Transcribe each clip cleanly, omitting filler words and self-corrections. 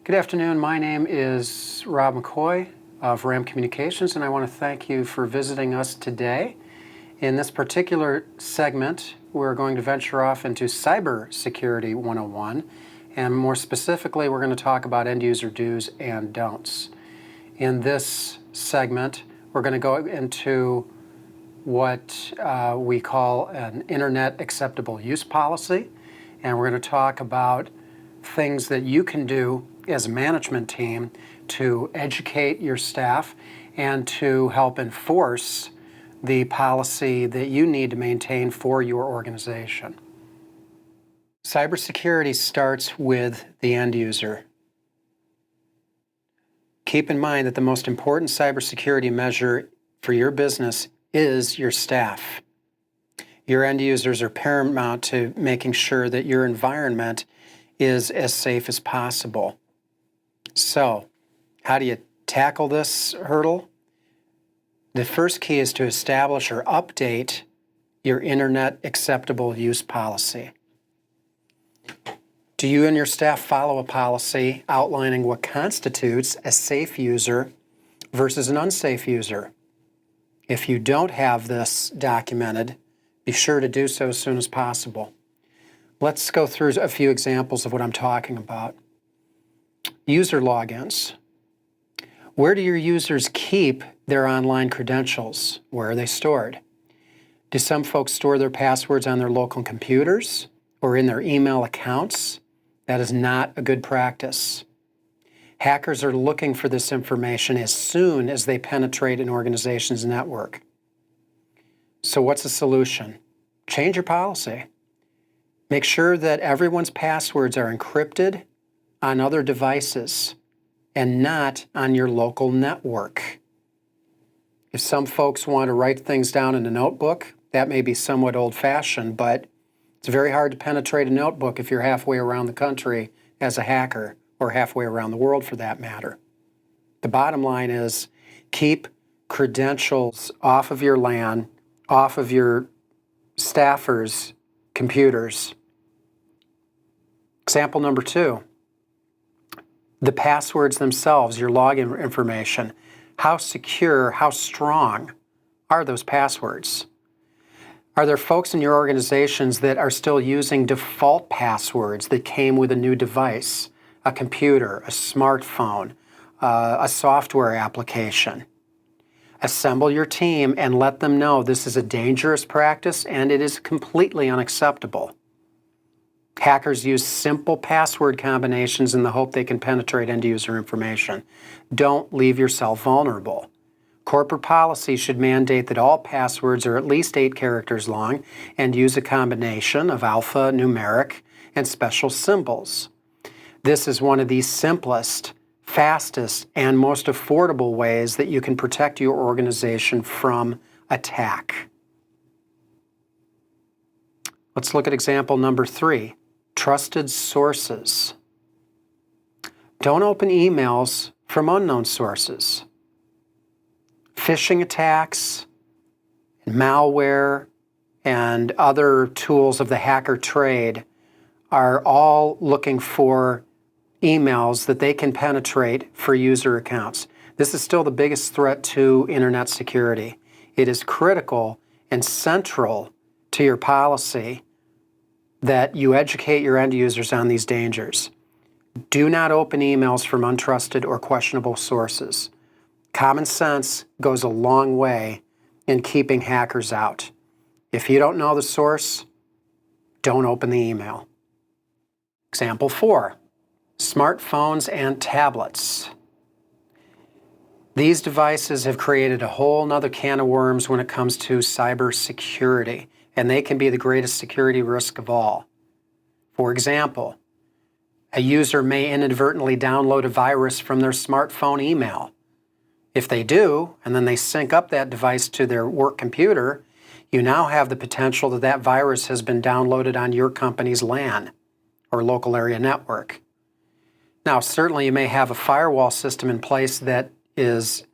Good afternoon. My name is Rob McCoy of RAM Communications, and I want to thank you for visiting us today. In this particular segment, we're going to venture off into Cyber Security 101, and more specifically, we're going to talk about end-user do's and don'ts. In this segment, we're going to go into what we call an Internet Acceptable Use Policy, and we're going to talk about things that you can do as a management team to educate your staff and to help enforce the policy that you need to maintain for your organization. Cybersecurity starts with the end user. Keep in mind that the most important cybersecurity measure for your business is your staff. Your end users are paramount to making sure that your environment is as safe as possible. So, how do you tackle this hurdle? The first key is to establish or update your Internet Acceptable Use Policy. Do you and your staff follow a policy outlining what constitutes a safe user versus an unsafe user? If you don't have this documented, be sure to do so as soon as possible. Let's go through a few examples of what I'm talking about. User logins. Where do your users keep their online credentials? Where are they stored? Do some folks store their passwords on their local computers or in their email accounts? That is not a good practice. Hackers are looking for this information as soon as they penetrate an organization's network. So what's the solution? Change your policy. Make sure that everyone's passwords are encrypted on other devices and not on your local network. If some folks want to write things down in a notebook, that may be somewhat old-fashioned, but it's very hard to penetrate a notebook if you're halfway around the country as a hacker, or halfway around the world for that matter. The bottom line is keep credentials off of your LAN, off of your staffers' computers. Example number 2, the passwords themselves, your login information. How secure, how strong are those passwords? Are there folks in your organizations that are still using default passwords that came with a new device? A computer, a smartphone, a software application. Assemble your team and let them know this is a dangerous practice and it is completely unacceptable. Hackers use simple password combinations in the hope they can penetrate end-user information. Don't leave yourself vulnerable. Corporate policy should mandate that all passwords are at least 8 characters long and use a combination of alphanumeric and special symbols. This is one of the simplest, fastest, and most affordable ways that you can protect your organization from attack. Let's look at example number 3, trusted sources. Don't open emails from unknown sources. Phishing attacks, malware, and other tools of the hacker trade are all looking for emails that they can penetrate for user accounts. This is still the biggest threat to internet security. It is critical and central to your policy that you educate your end users on these dangers. Do not open emails from untrusted or questionable sources. Common sense goes a long way in keeping hackers out. If you don't know the source, don't open the email. Example 4, smartphones and tablets. These devices have created a whole nother can of worms when it comes to cybersecurity, and they can be the greatest security risk of all. For example, a user may inadvertently download a virus from their smartphone email. If they do, and then they sync up that device to their work computer, you now have the potential that that virus has been downloaded on your company's LAN or local area network. Now, certainly you may have a firewall system in place that is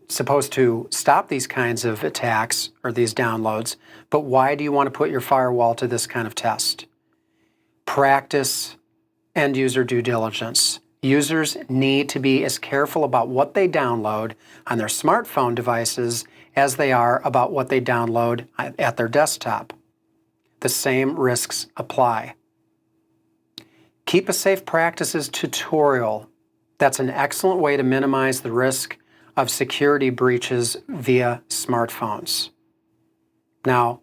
supposed to stop these kinds of attacks or these downloads, but why do you want to put your firewall to this kind of test? Practice end user due diligence. Users need to be as careful about what they download on their smartphone devices as they are about what they download at their desktop. The same risks apply. Keep a Safe Practices tutorial. That's an excellent way to minimize the risk of security breaches via smartphones. Now,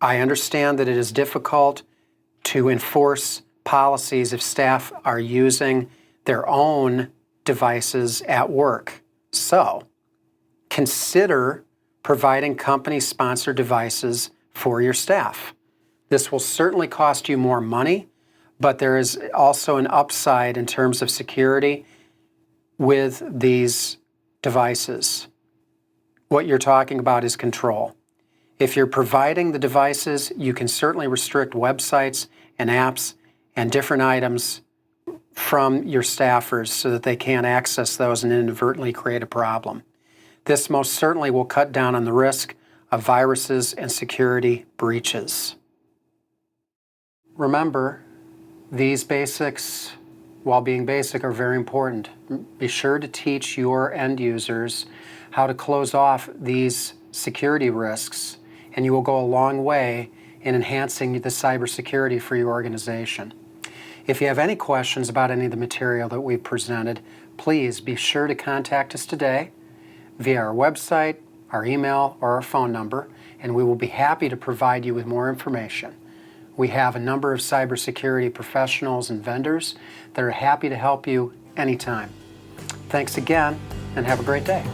I understand that it is difficult to enforce policies if staff are using their own devices at work. So, consider providing company-sponsored devices for your staff. This will certainly cost you more money, but there is also an upside in terms of security with these devices. What you're talking about is control. If you're providing the devices, you can certainly restrict websites and apps and different items from your staffers so that they can't access those and inadvertently create a problem. This most certainly will cut down on the risk of viruses and security breaches. Remember, these basics, while being basic, are very important. Be sure to teach your end users how to close off these security risks, and you will go a long way in enhancing the cybersecurity for your organization. If you have any questions about any of the material that we've presented, please be sure to contact us today via our website, our email, or our phone number, and we will be happy to provide you with more information. We have a number of cybersecurity professionals and vendors that are happy to help you anytime. Thanks again, and have a great day.